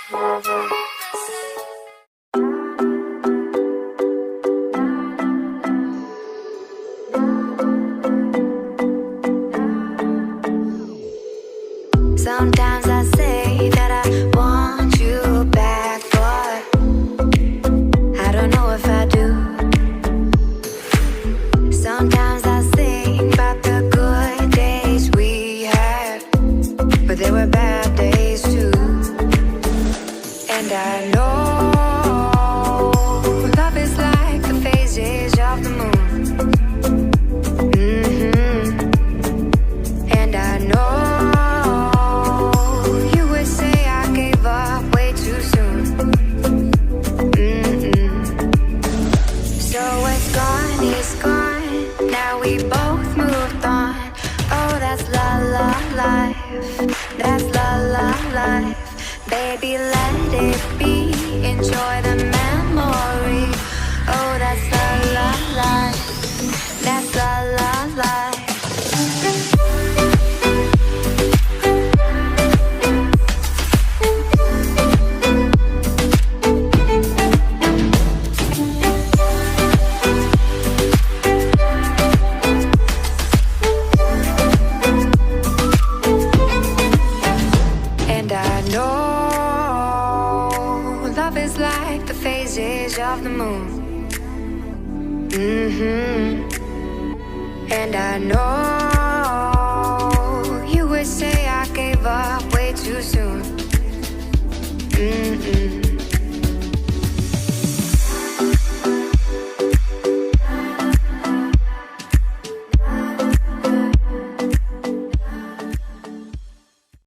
Sometimes I say that I want you back, but I don't know if I do. Sometimes I think about the good days we had, but there were bad days too. And I know love is like the phases of the moon. And I know we both moved on. Oh, that's la la life. That's la la life. Baby, let it be. Enjoy the memory. Oh, that's la la life. That's la la life. Love is like the phases of the moon. And I know you would say I gave up way too soon.